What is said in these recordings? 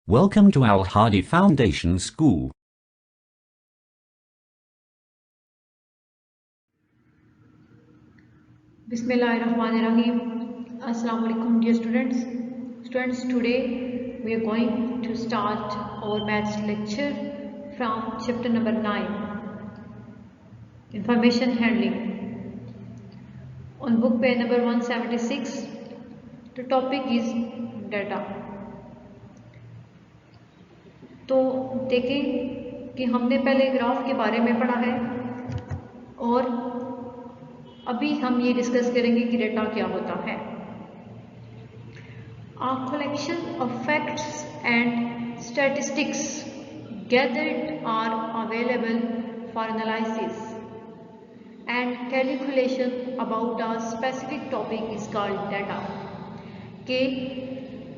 Welcome to Al Hadi Foundation School. Bismillahirrahmanirrahim. Assalamu alaikum dear students. Students, today we are going to start our maths lecture from chapter number 9, Information Handling. On book page number 176, the topic is data. तो देखें कि हमने पहले graph के बारे में पढ़ा है और अभी हम ये डिस्कस करेंगे कि डेटा क्या होता है। A collection of facts and statistics gathered are available for analysis and calculation about a specific topic is called data. कि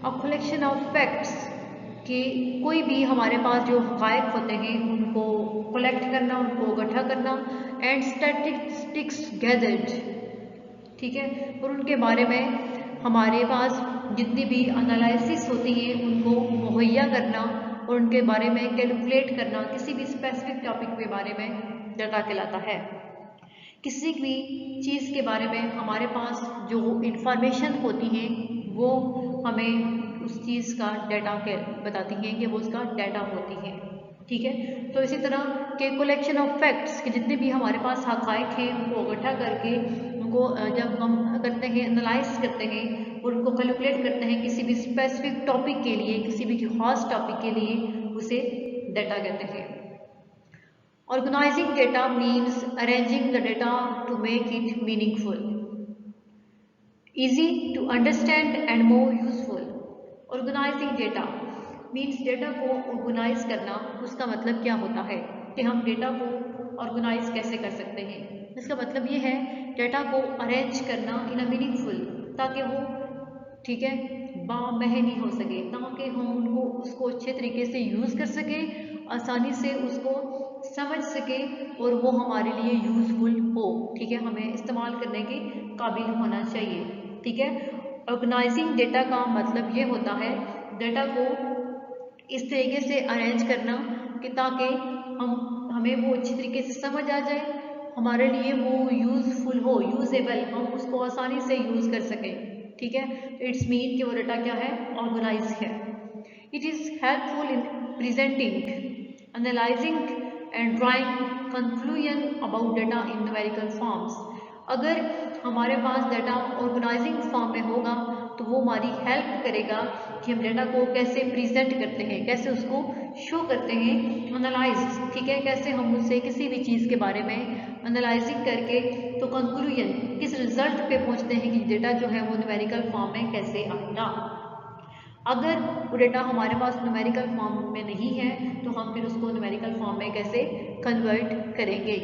a collection of facts कि कोई भी हमारे पास जो हक़ाइक़ होते हैं उनको कलेक्ट करना, उनको इकट्ठा करना, एंड स्टैटिस्टिक्स गैदर्ड, ठीक है, और उनके बारे में हमारे पास जितनी भी एनालिसिस होती हैं उनको मुहैया करना और उनके बारे में कैलकुलेट करना, किसी भी स्पेसिफिक टॉपिक के बारे में डाटा कहलाता है। किसी भी चीज़ के बारे में हमारे पास जो इंफॉर्मेशन होती है वो हमें उस चीज़ का डाटा बताती हैं कि वो उसका डाटा होती है, ठीक है। तो इसी तरह के कलेक्शन ऑफ फैक्ट्स कि जितने भी हमारे पास हक़ाइक़ हैं उनको इकट्ठा करके उनको जब हम करते हैं, एनालाइज करते हैं और उनको कैलकुलेट करते हैं किसी भी स्पेसिफिक टॉपिक के लिए, किसी भी खास टॉपिक के लिए, उसे डाटा कहते हैं। Organizing data means arranging the data to make it meaningful, easy to understand and more useful. Organizing data means data को ऑर्गेनाइज करना। उसका मतलब क्या होता है कि हम डेटा को ऑर्गेनाइज कैसे कर सकते हैं। इसका मतलब ये है डेटा को अरेंज करना इन अ मीनिंगफुल, ताकि वो, ठीक है, बामहनी हो सके, ताकि हम उनको उसको अच्छे तरीके से यूज़ कर सके, आसानी से उसको समझ सके और वो हमारे लिए यूज़फुल हो, ठीक है, हमें इस्तेमाल करने के काबिल होना चाहिए, ठीक है। ऑर्गेनाइजिंग डेटा का मतलब ये होता है डेटा को इस तरीके से अरेंज करना कि ताकि हमें वो अच्छी तरीके से समझ आ जाए, हमारे लिए वो यूज़फुल हो, यूजेबल, हम उसको आसानी से यूज़ कर सकें, ठीक है। तो इट्स मीन कि वो डेटा क्या है, ऑर्गेनाइज है। It is helpful in presenting, analysing and drawing conclusion about data in numerical forms. अगर हमारे पास डेटा ऑर्गेनाइजिंग फॉर्म में होगा तो वो हमारी हेल्प करेगा कि हम डेटा को कैसे प्रेजेंट करते हैं, कैसे उसको शो करते हैं, एनालाइज, ठीक है, कैसे हम उससे किसी भी चीज़ के बारे में एनालाइजिंग करके तो कंक्लूजन, किस रिजल्ट पे पहुंचते हैं कि डेटा जो है वो न्यूमेरिकल फॉर्म में कैसे आएगा। अगर वो डेटा हमारे पास न्यूमेरिकल फॉर्म में नहीं है तो हम फिर उसको न्यूमेरिकल फॉर्म में कैसे कन्वर्ट करेंगे।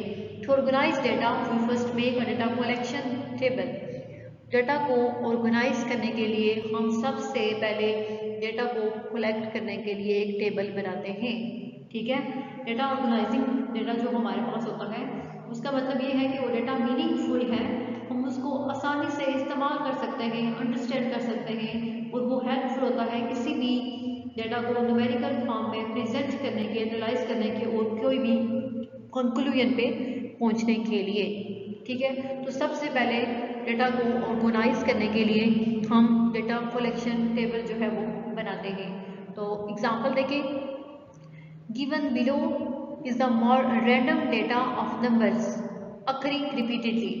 To organize data we first make a data collection table. Data को ऑर्गेनाइज करने के लिए हम सबसे पहले डेटा को कलेक्ट करने के लिए एक टेबल बनाते हैं, ठीक है। डेटा ऑर्गेनाइजिंग डेटा जो हमारे पास होता है उसका मतलब ये है कि वो डेटा मीनिंगफुल है, हम उसको आसानी से इस्तेमाल कर सकते हैं, अंडरस्टैंड कर सकते हैं और वो हेल्पफुल होता है किसी भी डेटा को न्यूमेरिकल फॉर्म में प्रेजेंट करने के, एनालाइज करने के और कोई भी कंक्लूजन पे पहुंचने के लिए, ठीक है। तो सबसे पहले डेटा को ऑर्गेनाइज करने के लिए हम डेटा कलेक्शन टेबल जो है वो बनाते हैं। तो एग्जांपल देखें, given below is the random data of numbers occurring repeatedly.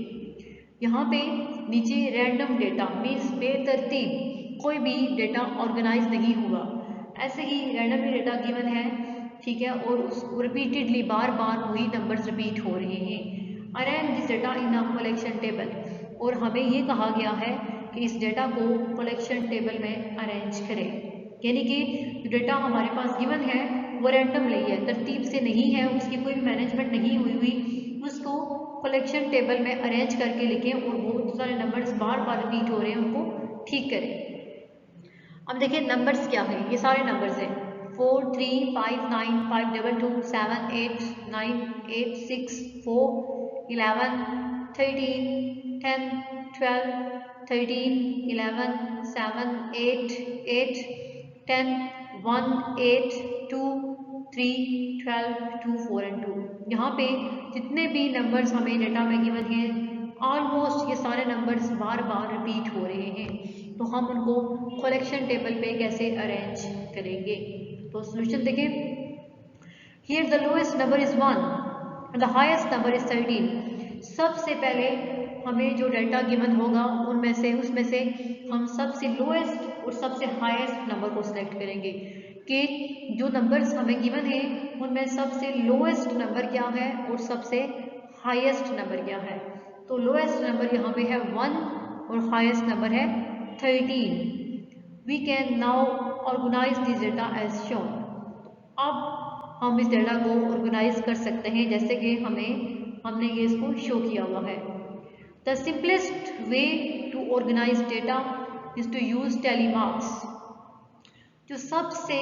यहाँ पे नीचे रैंडम डेटा मीन्स बेतरतीब कोई भी डेटा ऑर्गेनाइज नहीं हुआ, ऐसे ही रैंडमली डेटा गिवन है, ठीक है, और उसको रिपीटेडली बार बार वही नंबर्स रिपीट हो रहे हैं। Arrange this data in a collection table, और हमें ये कहा गया है कि इस डेटा को कलेक्शन टेबल में अरेंज करें, यानी कि जो डेटा हमारे पास गिवन है वो रैंडमली है, तरतीब से नहीं है, उसकी कोई मैनेजमेंट नहीं हुई, उसको कलेक्शन टेबल में अरेंज करके लिखें और बहुत सारे नंबर्स बार बार रिपीट हो रहे हैं उनको ठीक करें। अब देखिए नंबर्स क्या है, ये सारे नंबर्स हैं 4 3 5 9 5 2 2 7 8 9 8 6 4 11 13 10 12 13 11 7 8 8 10 1, 8, 2, 3, 12, 2, 4 एंड 2। यहाँ पे जितने भी नंबर्स हमें डेटा में गिवन हैं ऑलमोस्ट ये सारे नंबर्स बार बार रिपीट हो रहे हैं, तो हम उनको कलेक्शन टेबल पे कैसे अरेंज करेंगे। तो सोल्यूशन देखें। Here the lowest number is 1 and the highest number is 13। सबसे पहले हमें जो डेटा गिवन होगा उसमें से हम सबसे लोएस्ट और सबसे हाईएस्ट नंबर को सिलेक्ट करेंगे कि जो नंबर्स हमें गिवन है उनमें सबसे लोएस्ट नंबर क्या है और सबसे हाईएस्ट नंबर क्या है। तो लोएस्ट नंबर यहाँ पे है 1 और हाईएस्ट नंबर है 13। We can now organize this data as shown. अब हम इस डेटा को ऑर्गेनाइज कर सकते हैं जैसे कि हमने ये इसको शो किया हुआ है। The simplest way to organize data is to use tally marks. जो सबसे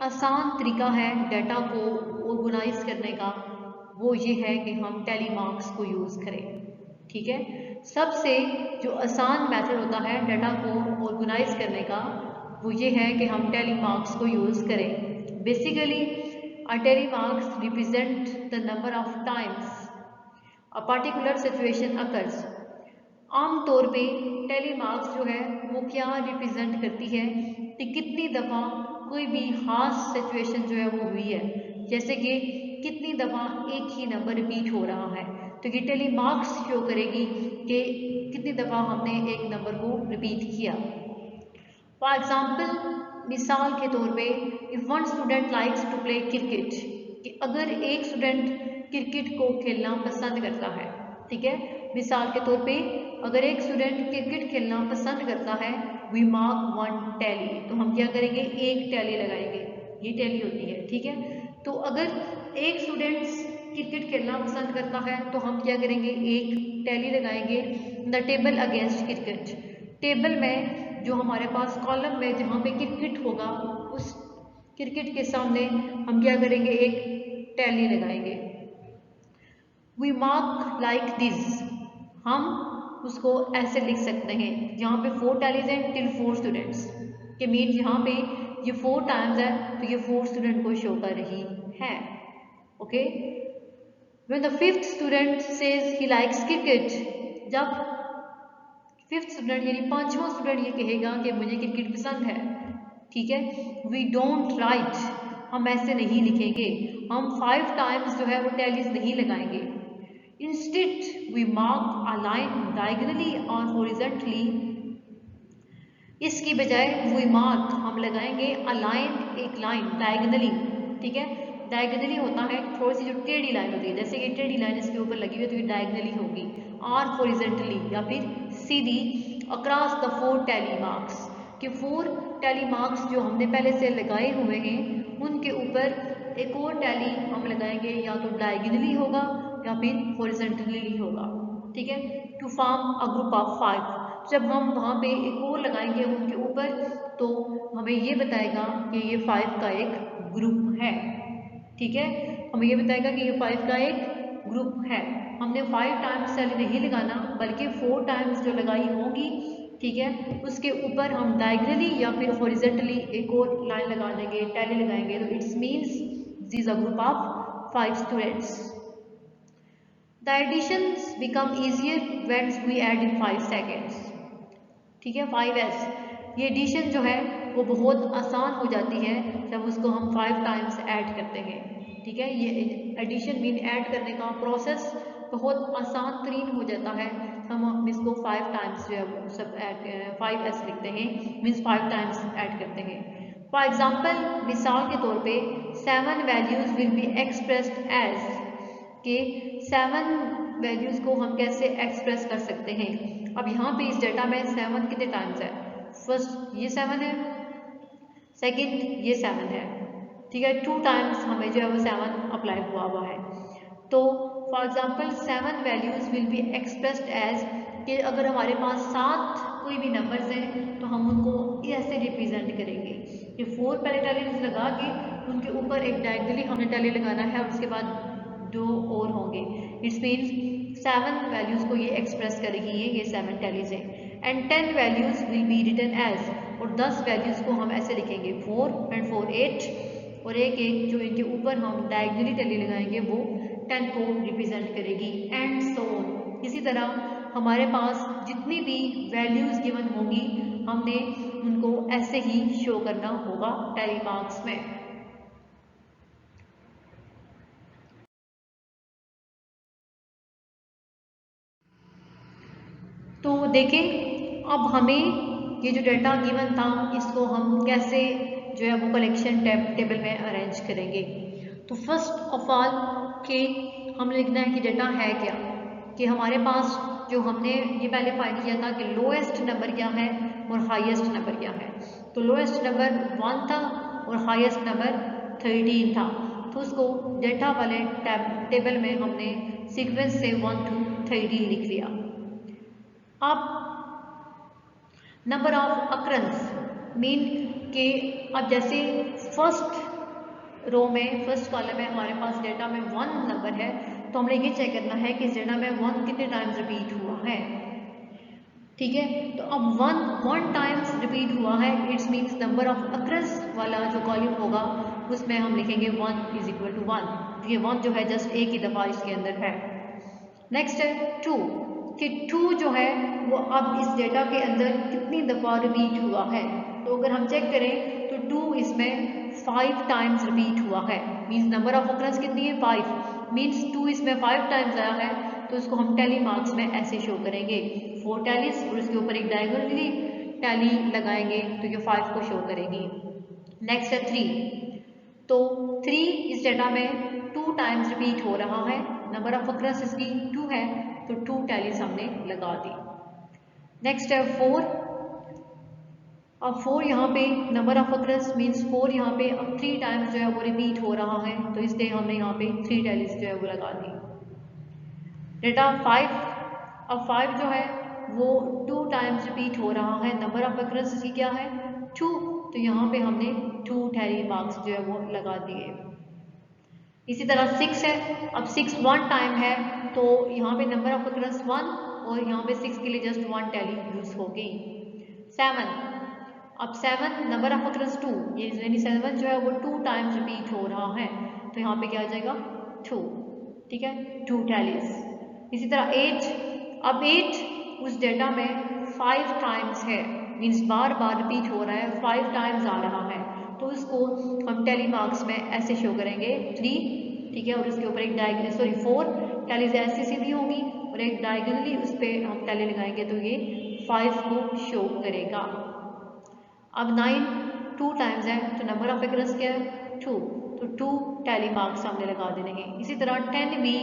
आसान तरीका है डेटा को ऑर्गेनाइज करने का वो ये है कि हम टैली मार्क्स को यूज़ करें। ठीक है, सबसे जो आसान मेथड होता है डेटा को ऑर्गेनाइज करने का वो ये है कि हम टैली मार्क्स को यूज़ करें। Basically a tally marks represent the number of times a particular situation occurs। आम तौर पे टैली मार्क्स जो है वो क्या रिप्रेजेंट करती है कि कितनी दफ़ा कोई भी खास सिचुएशन जो है वो हुई है, जैसे कि कितनी दफ़ा एक ही नंबर रिपीट हो रहा है। तो ये टैली मार्क्स शो करेगी कि कितनी दफ़ा हमने एक नंबर को रिपीट किया। फॉर एग्जाम्पल, मिसाल के तौर पे if one student likes to play cricket, कि अगर एक स्टूडेंट क्रिकेट को खेलना पसंद करता है, ठीक है, मिसाल के तौर पे अगर एक स्टूडेंट क्रिकेट खेलना पसंद करता है, वी मार्क 1 टैली। तो हम क्या करेंगे, एक टैली लगाएंगे, ये टैली होती है। ठीक है, तो अगर एक स्टूडेंट क्रिकेट खेलना पसंद करता है तो हम क्या करेंगे, एक टैली लगाएंगे। The table against cricket, table में जो हमारे पास कॉलम में जहाँ पे क्रिकेट होगा उस क्रिकेट के सामने हम क्या करेंगे, एक टैली लगाएंगे। वी मार्क लाइक दिस, हम उसको ऐसे लिख सकते हैं जहाँ पे 4 टैलीज हैं टिल 4 स्टूडेंट्स के मीन यहाँ पे ये 4 टाइम्स है तो ये 4 स्टूडेंट को शो कर रही है। Okay, when the 5th student says he likes cricket, जब 5th स्टूडेंट यानी 5वां स्टूडेंट ये कहेगा कि मुझे क्रिकेट पसंद है, ठीक है, वी डोंट राइट, हम ऐसे नहीं लिखेंगे, हम 5 टाइम्स जो है वो टैलीज नहीं लगाएंगे। Instead we mark a line diagonally और हॉरिजॉन्टली, इसकी बजाय वी मार्क हम लगाएंगे अ लाइन, एक लाइन डायगोनली। ठीक है, डायगोनली होता है थोड़ी सी जो टेढ़ी लाइन होती है, जैसे ये टेढ़ी लाइन इसके ऊपर लगी हुई है तो ये डायगोनली होगी, और हॉरिजॉन्टली या फिर सीधी अक्रॉस द 4 टैली मार्क्स, कि 4 टैली मार्क्स जो हमने पहले से लगाए हुए हैं उनके ऊपर एक और टैली हम लगाएंगे, या तो डायगोनली होगा या फिर हॉरिजॉन्टली होगा। ठीक है, to form a group of 5, जब हम वहाँ पे एक और लगाएंगे उनके ऊपर तो हमें ये बताएगा कि ये 5 का एक ग्रुप है। ठीक है, हमें ये बताएगा कि ये 5 का एक ग्रुप है। हमने 5 टाइम्स टैली नहीं लगाना बल्कि 4 टाइम्स जो लगाई होगी, ठीक है, उसके ऊपर हम डायगोनली या फिर हॉरिजॉन्टली एक और लाइन लगा देंगे, टैली लगाएंगे, तो it's means this is a group of 5 students. The additions become easier when we add in 5 seconds. ठीक है, 5s, ये एडिशन जो है वो बहुत आसान हो जाती है जब उसको हम 5 टाइम्स ऐड करते हैं। ठीक है, ये एडिशन मीन ऐड करने का प्रोसेस बहुत आसान तरीन हो जाता है, हम इसको 5 टाइम्स जो है वो सब ऐड 5s लिखते हैं, मीन्स 5 टाइम्स ऐड करते हैं। फॉर एग्जाम्पल, मिसाल के तौर पे 7 values will be expressed as, के 7 वैल्यूज को हम कैसे एक्सप्रेस कर सकते हैं। अब यहाँ पे इस डेटा में 7 कितने टाइम्स है, फर्स्ट ये 7 है, सेकंड ये 7 है, ठीक है, 2 टाइम्स हमें जो है वो 7 अप्लाई हुआ है। तो for example 7 values will be expressed as, कि अगर हमारे पास 7 कोई भी नंबर्स हैं तो हम उनको ऐसे रिप्रेजेंट करेंगे कि 4 पहले टैली लगा के उनके ऊपर एक डायगोनली हमने टैली लगाना है और उसके बाद 2 और होंगे, इट्स मीन्स 7 वैल्यूज को ये एक्सप्रेस करेगी, ये 7 टैलीज हैं। And 10 values will be written as, और 10 वैल्यूज़ को हम ऐसे लिखेंगे 4 एंड 4 8, और एक एक जो इनके ऊपर हम डायगनली टैली लगाएंगे वो 10 को रिप्रेजेंट करेगी, एंड सो ऑन। इसी तरह हमारे पास जितनी भी वैल्यूज़ गिवन होंगी हमने उनको ऐसे ही शो करना होगा टैली मार्क्स में। तो देखें अब हमें ये जो डाटा गिवन था इसको हम कैसे जो है वो कलेक्शन टेबल में अरेंज करेंगे। तो फर्स्ट ऑफ ऑल कि हम लिखना है कि डाटा है क्या, कि हमारे पास जो हमने ये पहले फाइंड किया था कि लोएस्ट नंबर क्या है और हाईएस्ट नंबर क्या है। तो लोएस्ट नंबर 1 था और हाईएस्ट नंबर 13 था, तो उसको डाटा वाले टेबल में हमने सीक्वेंस से 1 to 13 लिख लिया। अब नंबर ऑफ अक्रंस मीन के अब जैसे फर्स्ट रो में फर्स्ट कॉलम में हमारे पास डेटा में 1 नंबर है, तो हमने ये चेक करना है कि इस डेटा में 1 कितने टाइम्स रिपीट हुआ है। ठीक है, तो अब 1 टाइम्स रिपीट हुआ है, इट्स मीन्स नंबर ऑफ अक्रंस वाला जो कॉलम होगा उसमें हम लिखेंगे 1 = 1। ये 1 जो है जस्ट एक ही दफ़ा इसके अंदर है। नेक्स्ट है 2 कि 2 जो है वो अब इस डेटा के अंदर कितनी दफ़ा रिपीट हुआ है। तो अगर हम चेक करें तो 2 इसमें 5 टाइम्स रिपीट हुआ है, मीन्स नंबर ऑफ अक्रंस कितनी है 5, मीन्स 2 इसमें 5 टाइम्स आया है, तो इसको हम टैली मार्क्स में ऐसे शो करेंगे 4 टैलीज और उसके ऊपर एक डायगोनली टैली लगाएंगे तो ये 5 को शो करेगी। नेक्स्ट है 3, तो 3 इस डेटा में 2 टाइम्स रिपीट हो रहा है, नंबर ऑफ अक्रंस इसकी 2 है, तो 2 टैलीज हमने लगा दी। नेक्स्ट है 4, अब 4 यहाँ पे नंबर ऑफ अक्रंस मीन्स 4 यहाँ पे अब 3 टाइम्स जो है वो रिपीट हो रहा है, तो इसलिए हमने यहाँ पे 3 टैलीज जो है वो लगा दी। डेटा 5, अब 5 जो है वो 2 टाइम्स रिपीट हो रहा है, नंबर ऑफ अक्रंस इसकी क्या है 2, तो यहाँ पे हमने 2 टैली मार्क्स जो है वो लगा दिए। इसी तरह 6 है, अब 6 1 टाइम है, तो यहाँ पे नंबर ऑफ अक्रंस 1 और यहाँ पे 6 के लिए जस्ट 1 टैली यूज हो गई। 7, अब 7 नंबर ऑफ अक्रंस 2, ये यानी 7 जो है वो 2 टाइम्स रिपीट हो रहा है, तो यहाँ पे क्या आ जाएगा 2, ठीक है 2 टैलीज। इसी तरह 8, अब 8 उस डेटा में 5 टाइम्स है, मीन्स बार बार रिपीट हो रहा है, 5 टाइम्स आ रहा है, तो उसको हम टैली मार्क्स में ऐसे शो करेंगे 3, ठीक है, और उसके ऊपर एक डायगोनल 4 टैलीज ऐसी सीधी होगी और एक डायगोनली उस पर हम टैली लगाएंगे तो ये 5 को शो करेगा। अब 9 2 टाइम्स है, तो नंबर ऑफ अक्रंस क्या है 2, तो 2 टैली मार्क्स हमने लगा देने हैं। इसी तरह 10 भी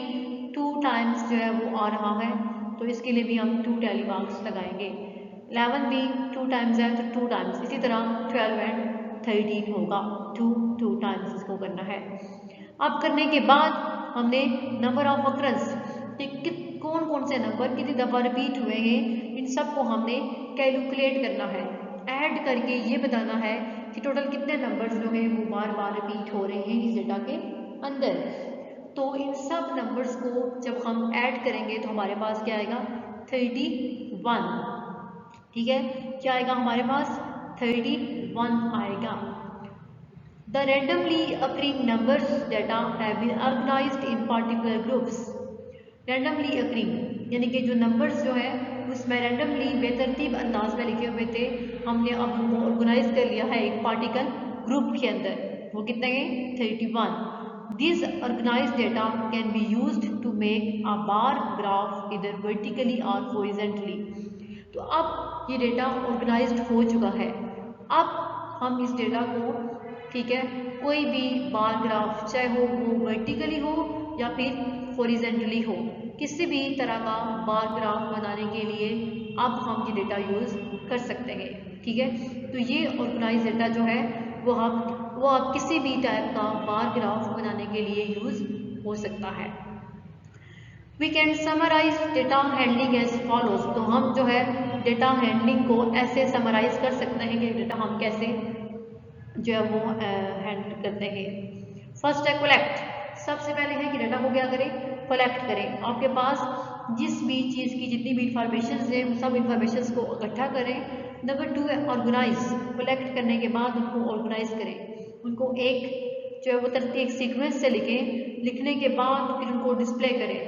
2 टाइम्स जो है वो आ रहा है, तो इसके लिए भी हम 2 टैली मार्क्स लगाएंगे। 11 भी 2 टाइम्स है, तो 2 टाइम्स। इसी तरह 12 एंड 13 होगा, 2 टाइम्स इसको करना है। अब करने के बाद हमने नंबर ऑफ अक्रंस कौन कौन से नंबर कितनी दफ़ा रिपीट हुए हैं इन सब को हमने कैलकुलेट करना है, ऐड करके ये बताना है कि टोटल कितने नंबर्स जो हैं वो बार बार रिपीट हो रहे हैं इस डेटा के अंदर। तो इन सब नंबर्स को जब हम ऐड करेंगे तो हमारे पास क्या आएगा 31, ठीक है, क्या आएगा हमारे पास 31 आएगा। The randomly occurring numbers data have been organized in particular groups. Randomly occurring यानी कि जो नंबर्स जो है उसमें रैंडमली बेतरतीब अंदाज में लिखे हुए थे, हमने अब उनको ऑर्गेनाइज कर लिया है एक पार्टिकल ग्रुप के अंदर। वो कितने हैं 31। These organized data can be used to make a bar graph either vertically or horizontally. तो अब ये डेटा ऑर्गेनाइज्ड हो चुका है, अब हम इस डेटा को, ठीक है, कोई भी बार ग्राफ चाहे वो वर्टिकली हो या फिर हॉरिजॉन्टली हो, किसी भी तरह का बार ग्राफ बनाने के लिए अब हम ये डेटा यूज़ कर सकते हैं, ठीक है। तो ये ऑर्गेनाइज डेटा जो है वो आप किसी भी टाइप का बार ग्राफ बनाने के लिए यूज़ हो सकता है। We can summarize data handling as follows, तो हम जो है डेटा हैंडलिंग को ऐसे समराइज कर सकते हैं कि डेटा हम कैसे जो है वो हैंडल करते हैं। फर्स्ट है कलेक्ट, सबसे पहले है कि डेटा को क्या करें कलेक्ट करें। आपके पास जिस भी चीज़ की जितनी भी इंफॉर्मेशन है सब इंफॉर्मेशन को इकट्ठा करें नंबर 2 है ऑर्गेनाइज, कलेक्ट करने के बाद उनको ऑर्गेनाइज करें, उनको एक जो है वो तरतीब एक सीक्वेंस से लिखें, लिखने के बाद फिर उनको डिस्प्ले करें,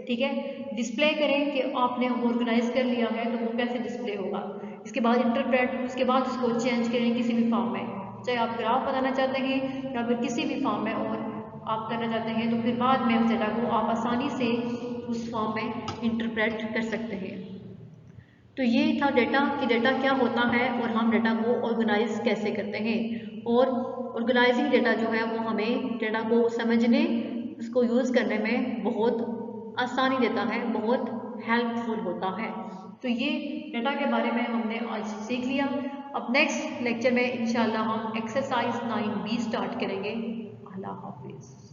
ठीक है, डिस्प्ले करें कि आपने ऑर्गेनाइज कर लिया है तो वो कैसे डिस्प्ले होगा। इसके बाद इंटरप्रेट, उसके बाद उसको चेंज करें किसी भी फॉर्म में, चाहे आप ग्राफ बनाना चाहते हैं या फिर किसी भी फॉर्म में और आप करना चाहते हैं, तो फिर बाद में उस डेटा को आप आसानी से उस फॉर्म में इंटरप्रेट कर सकते हैं। तो ये था डेटा कि डेटा क्या होता है और हम डेटा को ऑर्गेनाइज कैसे करते हैं। और ऑर्गेनाइजिंग डेटा जो है वो हमें डेटा को समझने, उसको यूज़ करने में बहुत आसानी देता है, बहुत हेल्पफुल होता है। तो ये डेटा के बारे में हमने आज सीख लिया। अब नेक्स्ट लेक्चर में इंशाल्लाह हम एक्सरसाइज 9B स्टार्ट करेंगे। अल्लाह हाफिज़।